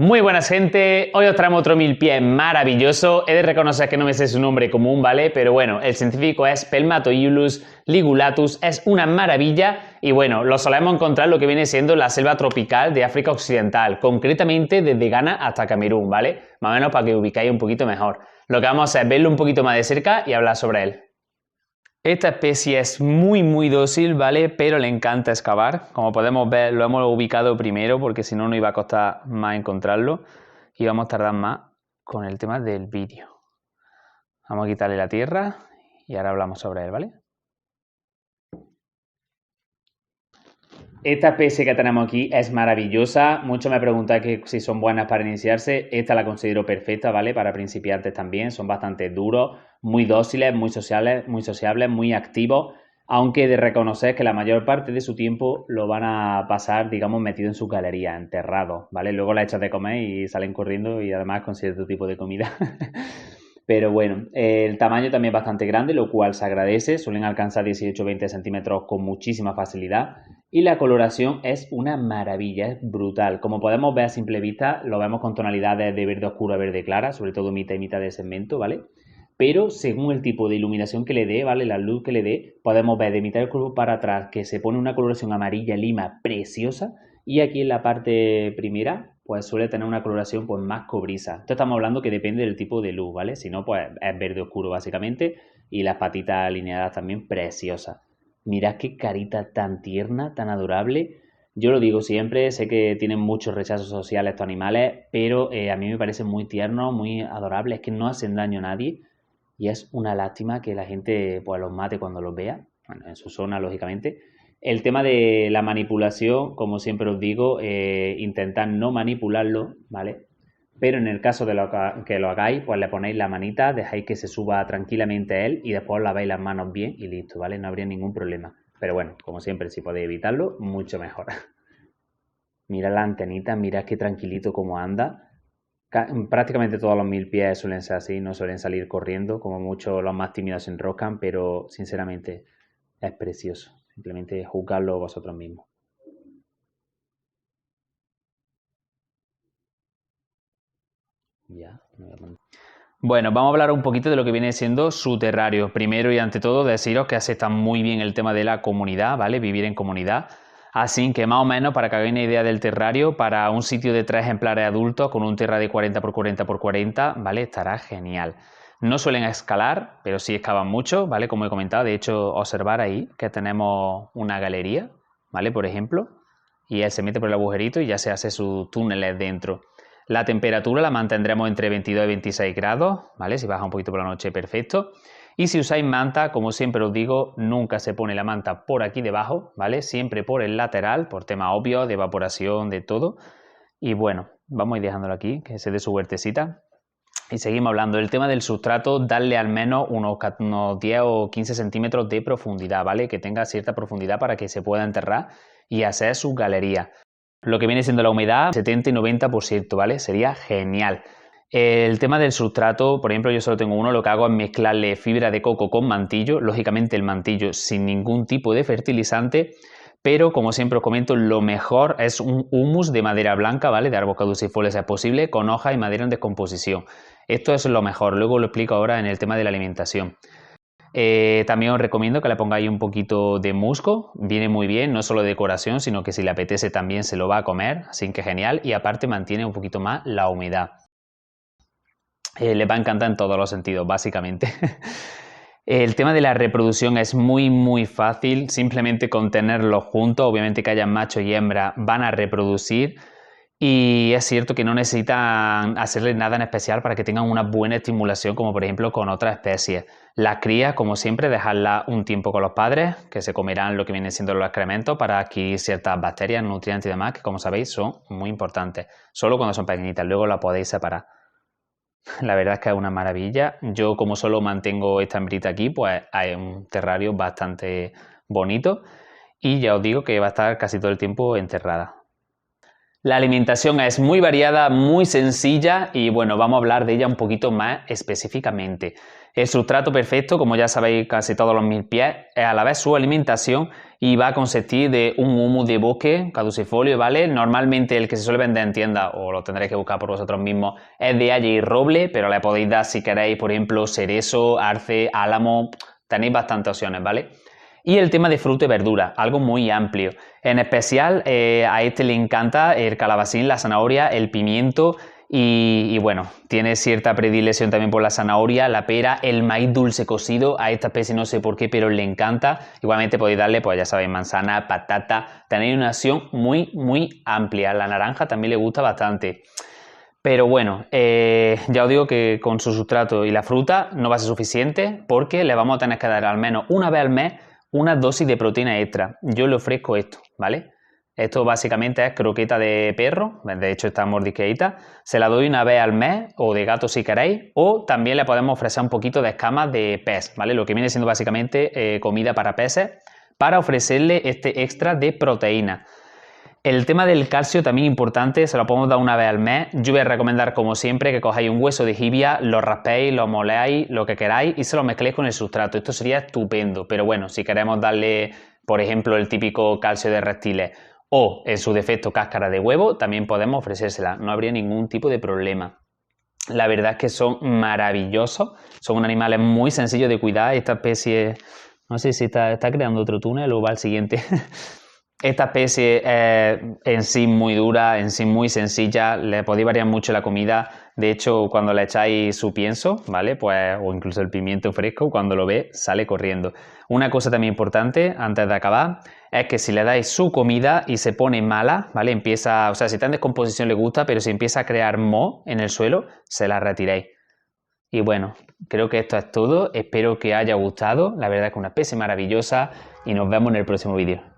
Muy buenas gente, hoy os traemos otro milpiés maravilloso. He de reconocer que no me sé su nombre común, ¿vale? Pero bueno, el científico es Pelmatoiulus ligulatus, es una maravilla y bueno, lo solemos encontrar lo que viene siendo la selva tropical de África Occidental, concretamente desde Ghana hasta Camerún, ¿vale? Más o menos para que os ubicáis un poquito mejor. Lo que vamos a hacer es verlo un poquito más de cerca y hablar sobre él. Esta especie es muy dócil, ¿vale? Pero le encanta excavar. Como podemos ver, lo hemos ubicado primero porque si no nos iba a costar más encontrarlo y vamos a tardar más con el tema del vídeo. Vamos a quitarle la tierra y ahora hablamos sobre él, ¿vale? Esta especie que tenemos aquí es maravillosa. Muchos me preguntan que si son buenas para iniciarse. Esta la considero perfecta, ¿vale? Para principiantes también. Son bastante duros, muy dóciles, muy sociables, muy activos. Aunque he de reconocer que la mayor parte de su tiempo lo van a pasar, digamos, metido en sus galerías, enterrados, ¿vale? Luego la echas de comer y salen corriendo y además con cierto tipo de comida. Pero bueno, el tamaño también es bastante grande, lo cual se agradece. Suelen alcanzar 18-20 centímetros con muchísima facilidad. Y la coloración es una maravilla, es brutal. Como podemos ver a simple vista, lo vemos con tonalidades de verde oscuro a verde clara, sobre todo mitad y mitad de segmento, ¿vale? Pero según el tipo de iluminación que le dé, ¿vale? La luz que le dé, podemos ver de mitad del cuerpo para atrás que se pone una coloración amarilla lima preciosa. Y aquí en la parte primera, pues suele tener una coloración pues más cobriza. Esto estamos hablando que depende del tipo de luz, ¿vale? Si no, pues es verde oscuro básicamente. Y las patitas alineadas también preciosas. Mirad qué carita tan tierna, tan adorable. Yo lo digo siempre, sé que tienen muchos rechazos sociales estos animales, pero a mí me parecen muy tiernos, muy adorables, es que no hacen daño a nadie y es una lástima que la gente pues los mate cuando los vea, bueno, en su zona lógicamente. El tema de la manipulación, como siempre os digo, intentad no manipularlo, ¿vale? Pero en el caso de que lo hagáis, pues le ponéis la manita, dejáis que se suba tranquilamente a él y después laváis las manos bien y listo, ¿vale? No habría ningún problema. Pero bueno, como siempre, si podéis evitarlo, mucho mejor. Mira la antenita, mira qué tranquilito como anda. Prácticamente todos los milpies suelen ser así, no suelen salir corriendo, como muchos los más tímidos se enroscan, pero sinceramente es precioso. Simplemente juzgadlo vosotros mismos. Ya, bueno, vamos a hablar un poquito de lo que viene siendo su terrario. Primero y ante todo deciros que aceptan muy bien el tema de la comunidad, ¿vale? Vivir en comunidad. Así que más o menos, para que hagáis una idea del terrario, para un sitio de 3 ejemplares adultos con un terra de 40 x 40 x 40, ¿vale? Estará genial. No suelen escalar, pero sí excavan mucho, ¿vale? Como he comentado, de hecho, observar ahí que tenemos una galería, ¿vale? Por ejemplo, y él se mete por el agujerito y ya se hace sus túneles dentro. La temperatura la mantendremos entre 22 y 26 grados, ¿vale? Si baja un poquito por la noche, perfecto. Y si usáis manta, como siempre os digo, nunca se pone la manta por aquí debajo, ¿vale? Siempre por el lateral, por tema obvio, de evaporación, de todo. Y bueno, vamos a ir dejándolo aquí, que se dé su huertecita. Y seguimos hablando del tema del sustrato, darle al menos unos 10 o 15 centímetros de profundidad, ¿vale? Que tenga cierta profundidad para que se pueda enterrar y hacer sus galerías. Lo que viene siendo la humedad, 70 y 90%, ¿vale? Sería genial. El tema del sustrato, por ejemplo, yo solo tengo uno, lo que hago es mezclarle fibra de coco con mantillo, lógicamente el mantillo sin ningún tipo de fertilizante, pero como siempre os comento, lo mejor es un humus de madera blanca, ¿vale? De árbol caducifolio si es posible, con hojas y madera en descomposición. Esto es lo mejor, luego lo explico ahora en el tema de la alimentación. También os recomiendo que le pongáis un poquito de musgo, viene muy bien, no solo de decoración, sino que si le apetece también se lo va a comer, así que genial, y aparte mantiene un poquito más la humedad. Le va a encantar en todos los sentidos, básicamente. El tema de la reproducción es muy fácil, simplemente con tenerlos juntos, obviamente que haya macho y hembra, van a reproducir. Y es cierto que no necesitan hacerles nada en especial para que tengan una buena estimulación, como por ejemplo con otras especies. Las crías, como siempre, dejarlas un tiempo con los padres, que se comerán lo que vienen siendo los excrementos para adquirir ciertas bacterias, nutrientes y demás, que como sabéis son muy importantes. Solo cuando son pequeñitas, luego las podéis separar. La verdad es que es una maravilla. Yo como solo mantengo esta hembrita aquí, pues hay un terrario bastante bonito y ya os digo que va a estar casi todo el tiempo enterrada. La alimentación es muy variada, muy sencilla y bueno, vamos a hablar de ella un poquito más específicamente. El sustrato perfecto, como ya sabéis casi todos los mil pies, es a la vez su alimentación y va a consistir de un humus de bosque caducifolio, ¿vale? Normalmente el que se suele vender en tienda, o lo tendréis que buscar por vosotros mismos, es de haya y roble, pero le podéis dar si queréis, por ejemplo, cerezo, arce, álamo, tenéis bastantes opciones, ¿vale? Y el tema de fruta y verdura, algo muy amplio. En especial a este le encanta el calabacín, la zanahoria, el pimiento y bueno, tiene cierta predilección también por la zanahoria, la pera, el maíz dulce cocido. A esta especie no sé por qué, pero le encanta. Igualmente podéis darle, pues ya sabéis, manzana, patata. Tenéis una opción muy amplia. La naranja también le gusta bastante. Pero bueno, ya os digo que con su sustrato y la fruta no va a ser suficiente porque le vamos a tener que dar al menos una vez al mes una dosis de proteína extra. Yo le ofrezco esto, ¿vale? Esto básicamente es croqueta de perro, de hecho está mordisqueadita. Se la doy una vez al mes o de gato si queréis, o también le podemos ofrecer un poquito de escamas de pez, ¿vale? Lo que viene siendo básicamente comida para peces para ofrecerle este extra de proteína. El tema del calcio también importante, se lo podemos dar una vez al mes. Yo voy a recomendar, como siempre, que cojáis un hueso de jibia, lo raspéis, lo moleáis, lo que queráis y se lo mezcléis con el sustrato. Esto sería estupendo, pero bueno, si queremos darle, por ejemplo, el típico calcio de reptiles o, en su defecto, cáscara de huevo, también podemos ofrecérsela. No habría ningún tipo de problema. La verdad es que son maravillosos, son animales muy sencillos de cuidar. Esta especie, no sé si está creando otro túnel o va al siguiente. Esta especie es en sí muy dura, en sí muy sencilla, le podéis variar mucho la comida. De hecho, cuando le echáis su pienso, ¿vale? Pues, o incluso el pimiento fresco, cuando lo ve, sale corriendo. Una cosa también importante, antes de acabar, es que si le dais su comida y se pone mala, ¿vale? Empieza, o sea, si está en descomposición le gusta, pero si empieza a crear moho en el suelo, se la retiréis. Y bueno, creo que esto es todo. Espero que haya gustado. La verdad es que es una especie maravillosa y nos vemos en el próximo vídeo.